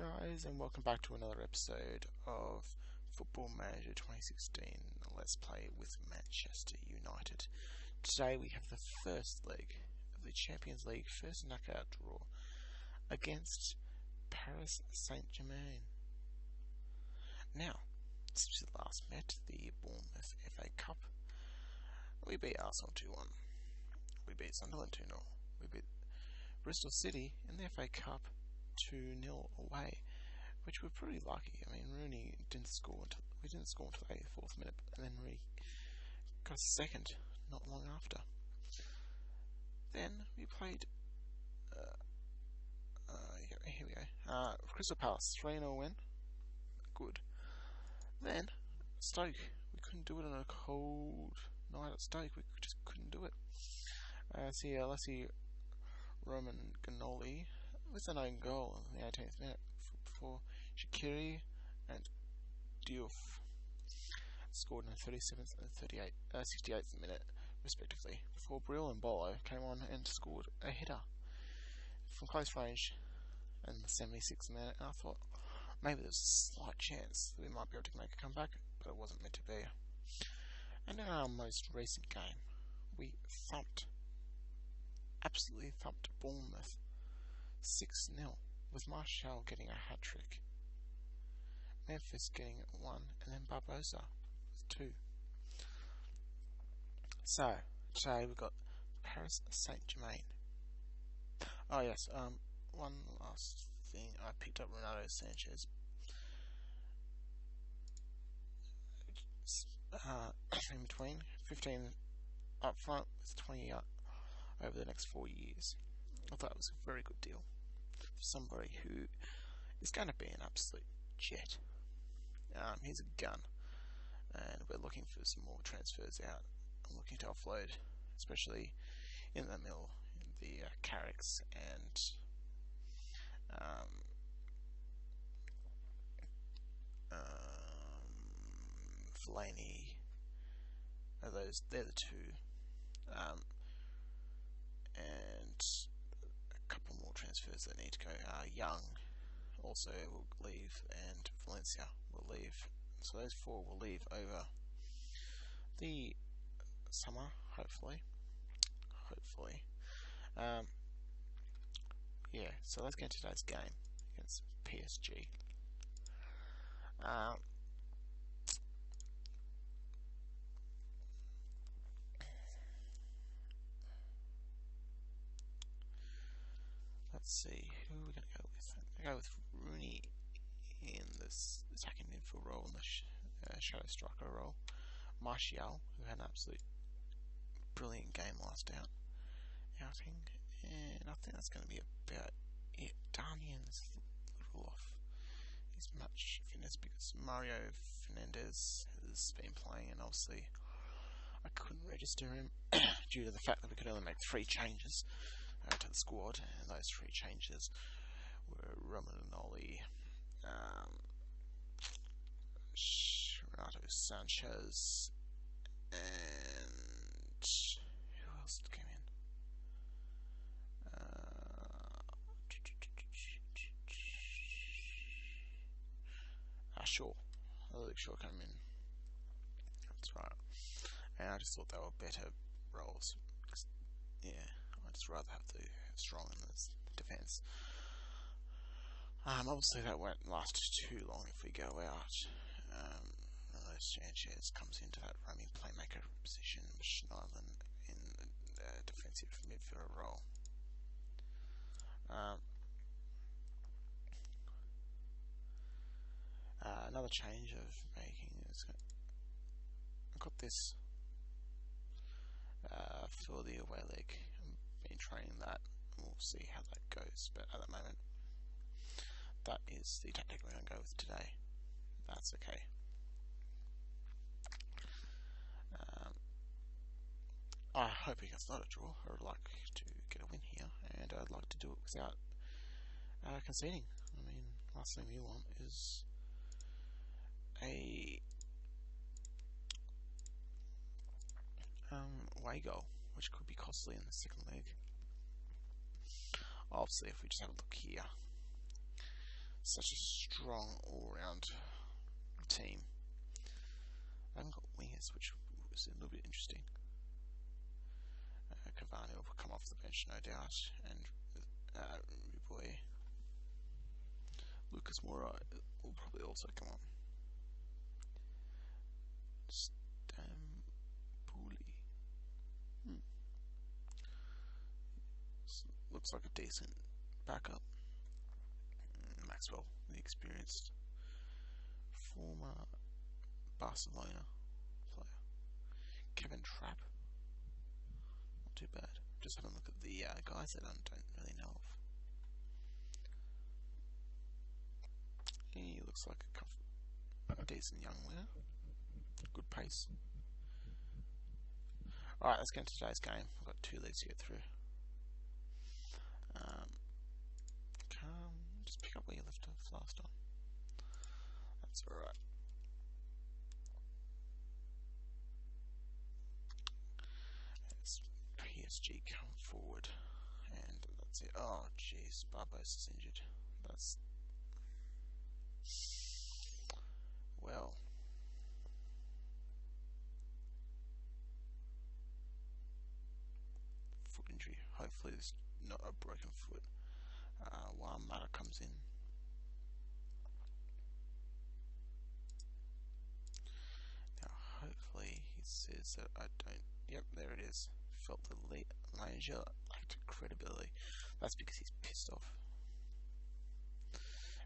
guys, and welcome back to another episode of Football Manager 2016 Let's Play with Manchester United. Today we have the first leg of the Champions League first knockout draw against Paris Saint-Germain. Now, since we last met, the Bournemouth FA Cup, we beat Arsenal 2-1. We beat Sunderland 2-0. We beat Bristol City in the FA Cup 2-0 away, which we're pretty lucky. I mean, Rooney didn't score until the 84th minute, and then we got a second not long after. Then we played. Here we go. Crystal Palace 3-0 win. Good. Then Stoke. We couldn't do it on a cold night at Stoke. We just couldn't do it. Alessi Roman Ganoli with an own goal in the 18th minute for Shaqiri and Diouf scored in the 37th and 68th minute respectively, before Brill and Bolo came on and scored a header from close range in the 76th minute, and I thought maybe there's a slight chance that we might be able to make a comeback, but it wasn't meant to be. And in our most recent game, we absolutely thumped Bournemouth 6-0, with Martial getting a hat-trick, Memphis getting 1, and then Barbosa with 2. So, today we've got Paris Saint-Germain. Oh yes, one last thing, I picked up Renato Sanchez. In between, 15 up front with 20 over the next 4 years. I thought it was a very good deal for somebody who is going to be an absolute jet. He's a gun, and we're looking for some more transfers out. I'm looking to offload, especially in the middle, the Carricks and Fellaini. They're the two, and a couple more transfers that need to go. Young also will leave, and Valencia will leave. So those 4 will leave over the summer, hopefully. Yeah, so let's get into today's game against PSG. Let's see, who are we going to go with? I'm going to go with Rooney in this attacking midfield role, in the shadow striker role. Martial, who had an absolute brilliant game last outing, and I think that's going to be about it. Darmian's a little off his match fitness because Mario Fernandez has been playing, and obviously I couldn't register him due to the fact that we could only make 3 changes to the squad, and those 3 changes were Romagnoli, Renato Sanchez, and who else came in? Shaw. Luke Shaw came in. That's right. And I just thought they were better roles. Yeah, I'd just rather have the strong in the defence. Obviously that won't last too long if we go out. Sanchez comes into that roaming playmaker position, Schneiderlin in the defensive midfielder role. Another change of making is I've got this for the away leg. I've been training that, and we'll see how that goes, but at the moment that is the tactic we're going to go with today. That's okay. I hope it's not a draw. I would like to get a win here, and I'd like to do it without conceding. I mean, last thing we want is a away goal, which could be costly in the second leg. Obviously, if we just have a look here, such a strong all-round team. I haven't got wingers, which was a little bit interesting. Cavani will come off the bench, no doubt, and boy Lucas Moura will probably also come on. Looks like a decent backup. Maxwell, the experienced former Barcelona player. Kevin Trapp, not too bad. Just having a look at the guys that I don't really know of. He looks like a decent young winger. Good pace. Alright, let's get into today's game. I've got 2 leagues to get through. Just pick up where you left off last time. That's alright. It's PSG come forward, and that's it. Oh jeez, Barbados is injured. That's well. Foot injury. Hopefully it's not a broken foot. While Mata comes in. Now hopefully he says that I don't. Yep, there it is. Felt the Malaysia lacked credibility. That's because he's pissed off.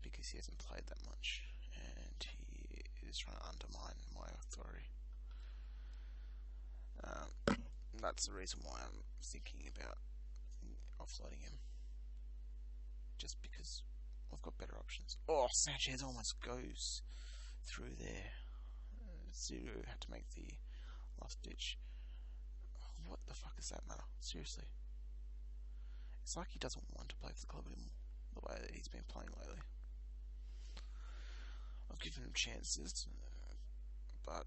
Because he hasn't played that much, and he is trying to undermine my authority. That's the reason why I'm thinking about offloading him. Just because I've got better options. Oh, Sanchez almost goes through there. Zero had to make the last ditch. What the fuck is that matter? Seriously. It's like he doesn't want to play for the club anymore, the way that he's been playing lately. I've given him chances, but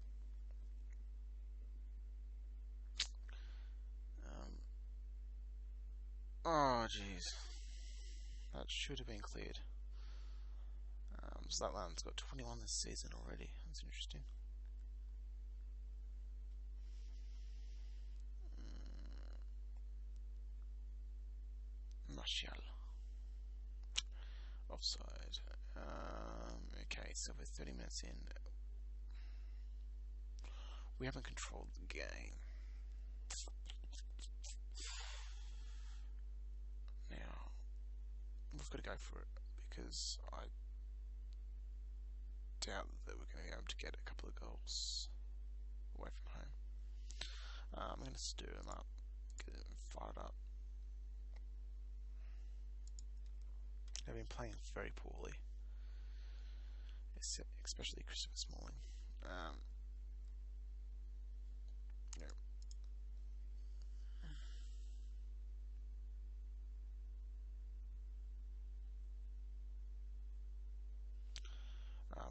oh jeez, that should have been cleared. So that land's got 21 this season already. That's interesting. Martial. Offside. Okay, so we're 30 minutes in. We haven't controlled the game. Now, we've got to go for it, because I doubt that we're going to be able to get a couple of goals away from home. I'm going to stir them up, get them fired up. They've been playing very poorly, especially Christopher Smalling.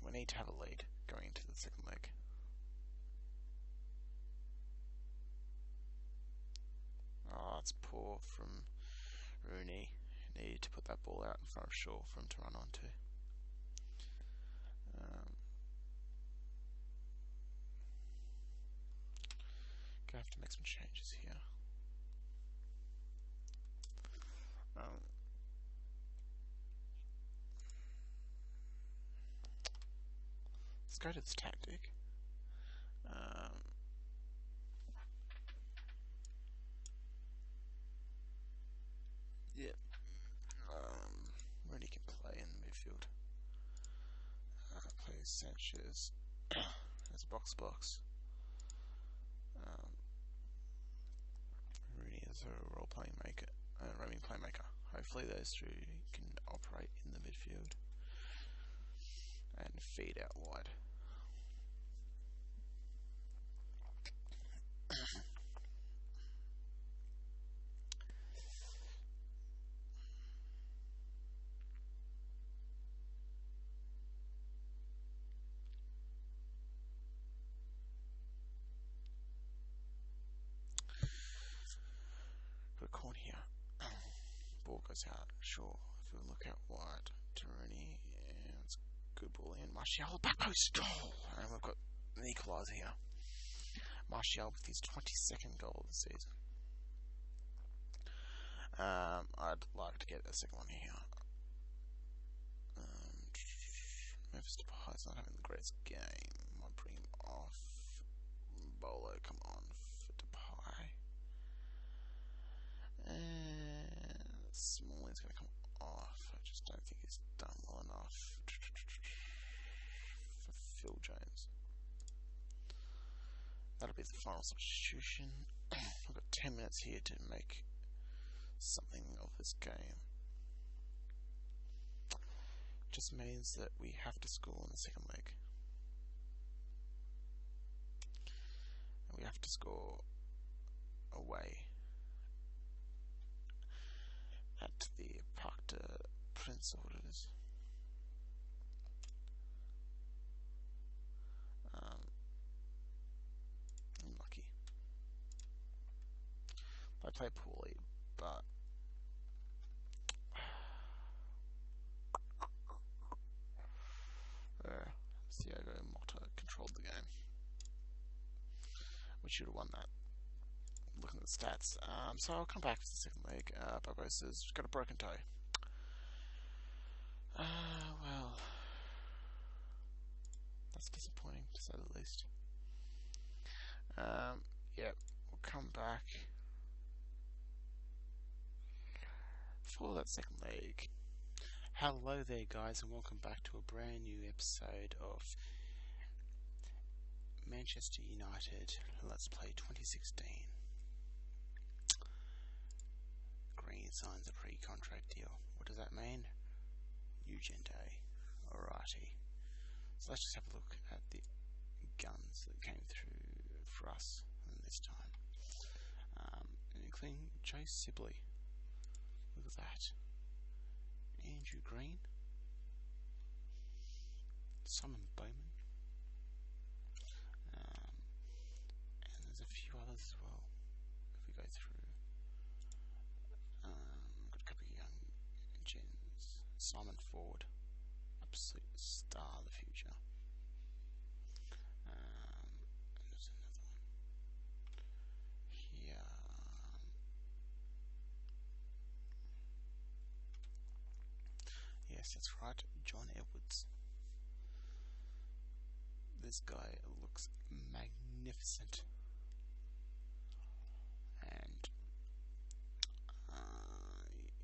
We need to have a lead going into the second leg. Oh, it's poor from Rooney. Needed to put that ball out in front of Shaw for him to run onto. Gonna have to make some changes here. Let's go to this tactic. Yeah. Rooney can play in the midfield. Play Sanchez as box. Rooney is a role-playing maker, roaming playmaker. Hopefully those two can operate in the midfield and feed out wide. Got a corner here. Ball goes out. Sure. If we look out wide to Rooney, Martial, back post goal! And we've got an equaliser here. Martial with his 22nd goal of the season. I'd like to get a second one here. Memphis Depay's not having the greatest game. Might bring him off. Bolo, come on for Depay. And Smalling's going to come off. I just don't think he's done well enough for Phil Jones. That'll be the final substitution. We've got 10 minutes here to make something of this game. Just means that we have to score in the second leg. And we have to score away at the Parc de Prince, or what it is. Unlucky. They play poorly, but Thiago Motta controlled the game. We should have won that. Looking at the stats. So I'll come back to the second leg. Barbosa's got a broken toe. Well, that's disappointing to say the least. Yeah, we'll come back for that second leg. Hello there, guys, and welcome back to a brand new episode of Manchester United Let's Play 2016. Green signs a pre-contract deal. What does that mean? Ugente. Alrighty. So let's just have a look at the guns that came through for us this time. Including Joe Sibley. Look at that. Andrew Green, Simon Bowman, and there's a few others as well. If we go through, we've got a couple of young gens. Simon Ford, absolute star of the future. And there's another one here. Yes, that's right, John Edwards. This guy looks magnificent. And,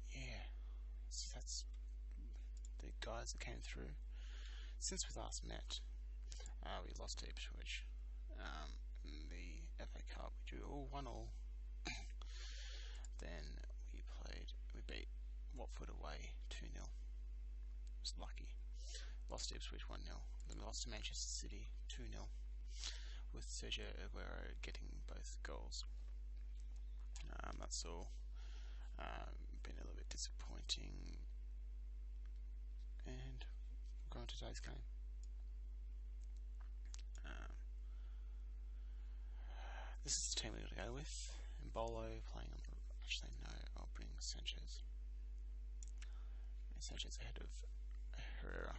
yeah, so that's the guys that came through. Since we last met, we lost to Ipswich in the FA Cup. We drew 1-1. Then we beat Watford away 2-0. Was lucky. Lost to Ipswich 1-0. Then we lost to Manchester City 2-0, with Sergio Aguero getting both goals. That's all. Been a little bit disappointing. And we'll go on to today's game. This is the team we're going to go with. Bolo playing on the... Actually, no, I'll bring Sanchez. Sanchez ahead of Herrera.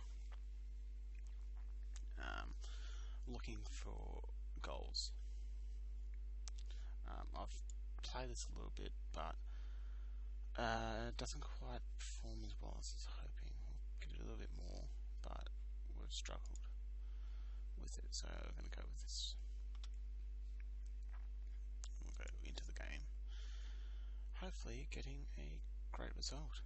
Looking for goals. I've played this a little bit, but it doesn't quite perform as well as I was hoping. We'll get it a little bit more, but we've struggled with it, so we're going to go with this. We'll go into the game, hopefully getting a great result.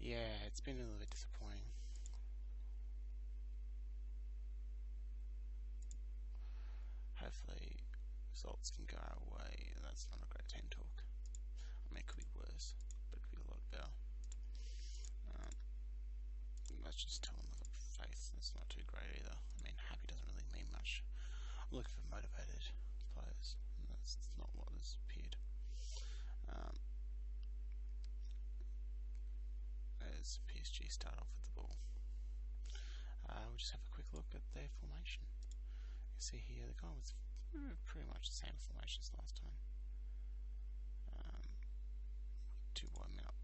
Yeah, it's been a little bit disappointing. Hopefully results can go our way. That's not a great team talk. I mean, it could be worse, but it could be a lot better. Let's just tell them I've got faith. That's not too great either. I mean, happy doesn't really mean much. I'm looking for motivated players, and that's not what has appeared. As PSG start off with the ball, we'll just have a quick look at their formation. You can see here they're going with pretty much the same formation as last time. Two wide men up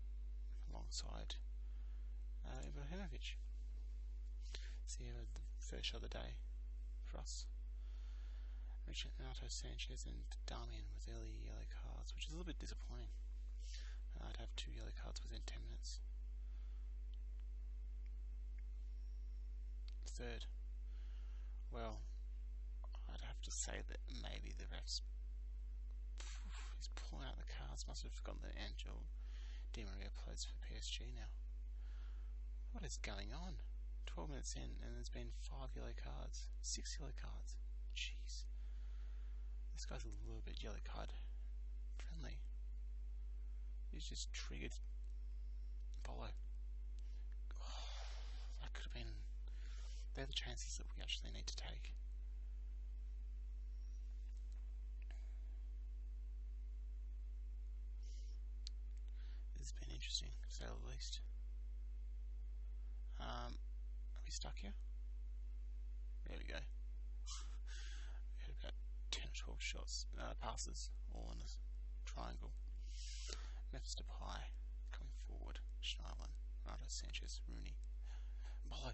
alongside Ibrahimovic. So the first shot of the day for us. Renato Sanchez and Darmian with early yellow cards, which is a little bit disappointing. I'd have 2 yellow cards within 10 minutes. Third, well, I'd have to say that maybe the refs, he's pulling out the cards, must have forgotten that Angel Di Maria plays for PSG now. What is going on? 12 minutes in and there's been 5 yellow cards, 6 yellow cards. Jeez. This guy's a little bit yellow card friendly. He's just triggered Bolo. Oh, that could have been... They're the chances that we actually need to take. This has been interesting, to say the least. Are we stuck here? There we go. We had about 10 or 12 shots, passes, all in a triangle. Memphis Depay coming forward. Schneiderlin, Renato Sanchez, Rooney. Bolo.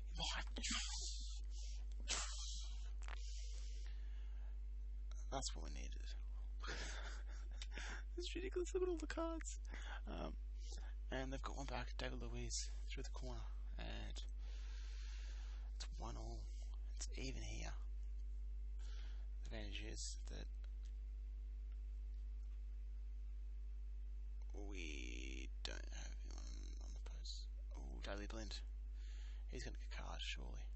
That's what we needed. It's ridiculous. Look at all the cards. And they've got one back. David Luiz through the corner, and it's 1-1. It's even here. The advantage is that we don't have anyone on the post. Oh, Daily Blind. He's going to get a card, surely.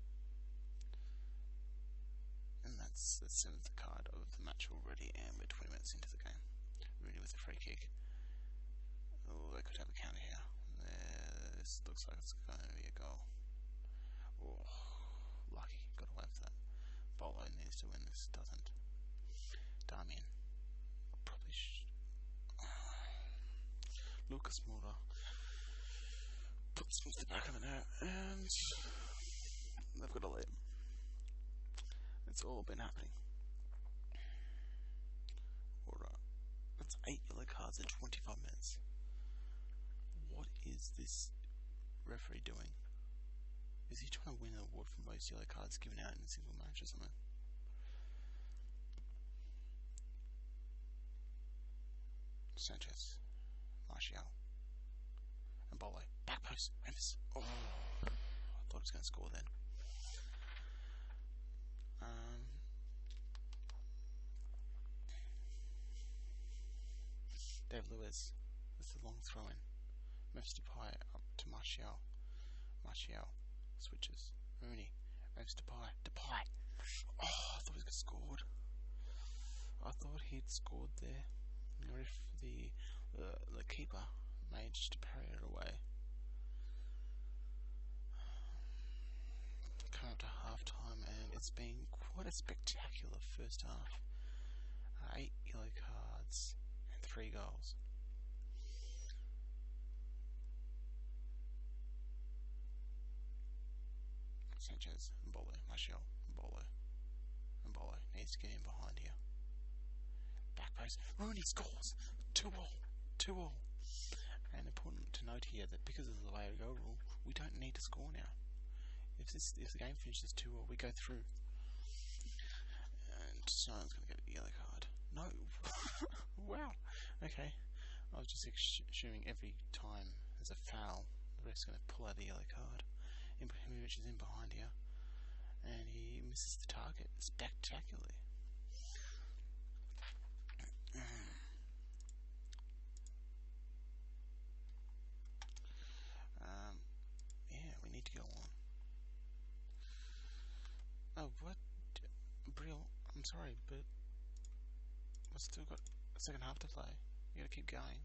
And that's the 7th card of the match already, and we're 20 minutes into the game. Rooney with a free kick. Oh, they could have a counter here. This looks like it's going to be a goal. Oh, lucky. Got away with that. Bolo needs to win this, doesn't. Darmian. Probably Lucas Moura puts him to the back of the net, and they've got to lead. It's all been happening. Alright. That's 8 yellow cards in 25 minutes. What is this referee doing? Is he trying to win an award for most yellow cards given out in a single match or something? Sanchez, Martial, and Bolo. Back post, Memphis. Oh, I thought he was going to score then. David Luiz with the long throw in. Memphis Depay up to Martial. Martial switches. Rooney. Memphis Depay. Depay. Oh, I thought he was scored. I thought he'd scored there. Or if the keeper managed to parry it away. Coming up to half time, and it's been quite a spectacular first half. 8 yellow cards and 3 goals. Sanchez, Bolo, Martial, Bolo, and Bolo needs to get in behind here. Back post, Rooney scores! 2-2. And important to note here that because of the way we go rule, we don't need to score now. If the game finishes 2-2, we go through. And someone's going to get a yellow card. No! Wow! Okay. I was just assuming every time there's a foul, the ref's going to pull out a yellow card. Ibrahimovic is in behind here, and he misses the target spectacularly. Yeah, we need to go on. Oh, what? Brill, I'm sorry, but we've still got a second half to play. We gotta keep going.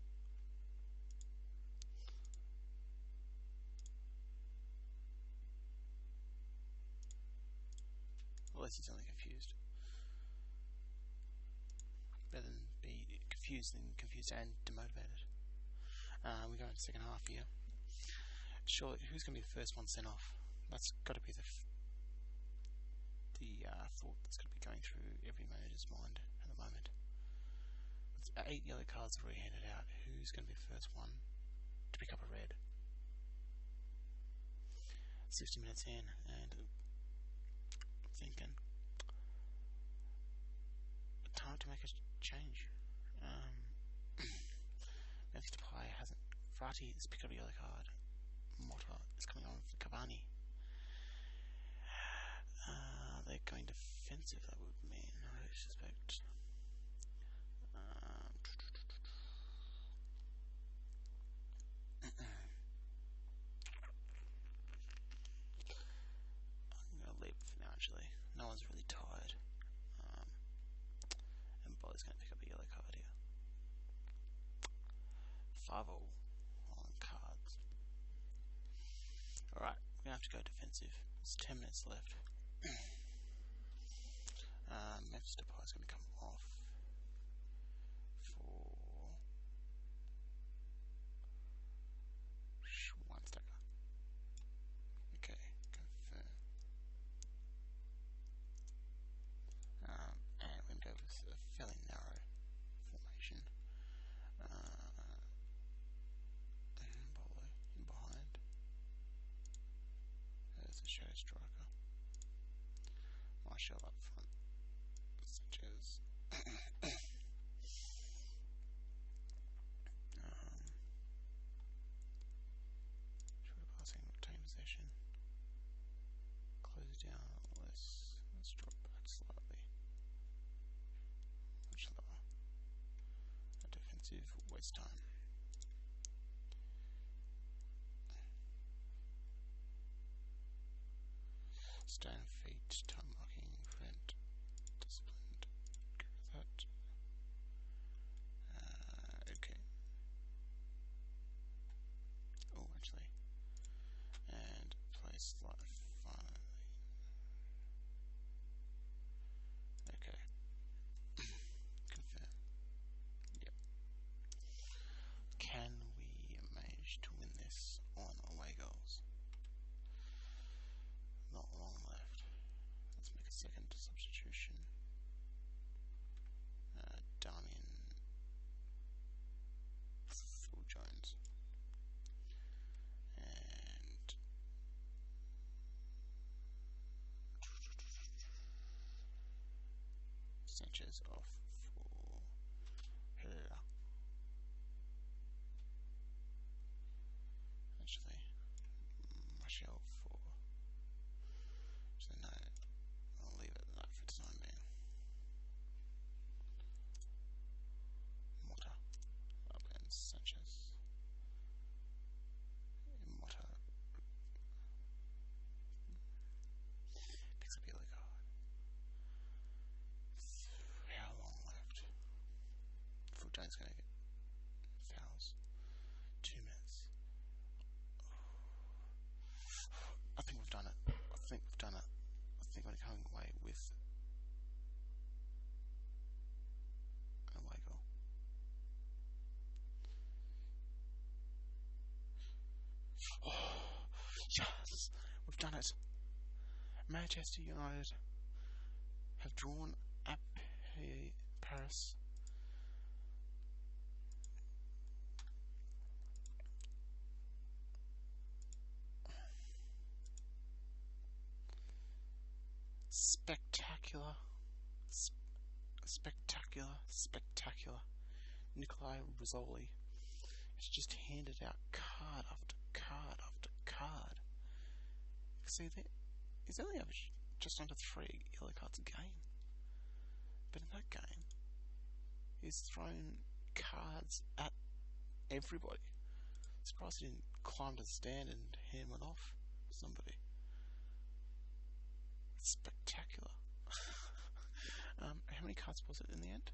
Unless he's only confused. Better than be confused than confused and demotivated. We go into the second half here. Surely, who's going to be the first one sent off? That's got to be the thought that's going to be going through every manager's mind at the moment. With 8 yellow cards already handed out, who's going to be the first one to pick up a red? 60 minutes in, and thinking, time to make a change. Memphis Depay hasn't. Frati has picked up a yellow card. Motta is coming on for Cavani. They're going defensive, that would mean, I suspect. I'm going to leave for now, actually. No one's really tired. And Bolly's going to pick up a yellow card here. 5-0 on cards. Alright, we're going to have to go defensive. There's 10 minutes left. Memphis Depay is going to come off for Schweinsteiger. Okay, confirm. And we're going to go with a fairly narrow formation. Bolo in behind. There's a shadow striker. Marshall up front. Sanchez. Short passing, retain possession. Close down less. Let's drop back slightly. Much lower. A defensive waste time. Stand feet, time marking, prevent, disciplined, get rid of that. Okay. Oh, actually. And place life finally. Okay. Confirm. Yep. Can we manage to win this on away goals? Not long left. Let's make a second substitution. Darmian Phil Jones. And Sanchez off for Herrera. Actually, Marshall for. So no, I'll leave it at that for the time being. Motta up and Sanchez. Motta picks up yellow card. How long left? Fulton's going to get fouls. 2 minutes. I think we've done it. I think we're coming away with an away goal. Oh, yes! We've done it. Manchester United have drawn at Paris. Spectacular. Spectacular. Nikolai Rizzoli has just handed out card after card after card. See, he's only averaged just under 3 yellow cards a game. But in that game, he's thrown cards at everybody. Surprised he didn't climb to the stand and hand one off somebody. It's spectacular. How many cards was it in the end?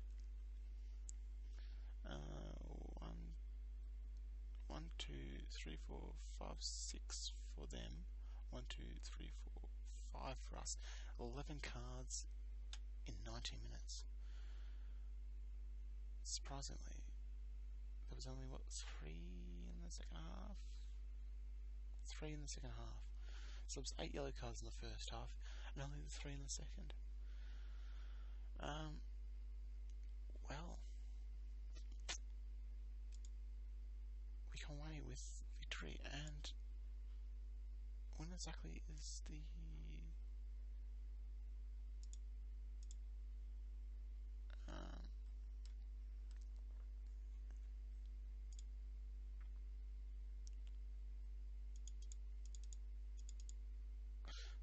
1, 2, 3, 4, 5, 6 for them. 1, 2, 3, 4, 5 for us. 11 cards in 90 minutes. Surprisingly, there was only 3 in the second half? 3 in the second half. So it was 8 yellow cards in the first half, and only the 3 in the second. Well, we come away with victory and winners. exactly is the...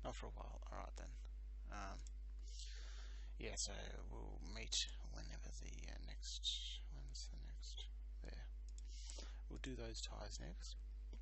not for a while. Alright then. Yeah, so we'll meet whenever the next... When's the next? There. We'll do those ties next.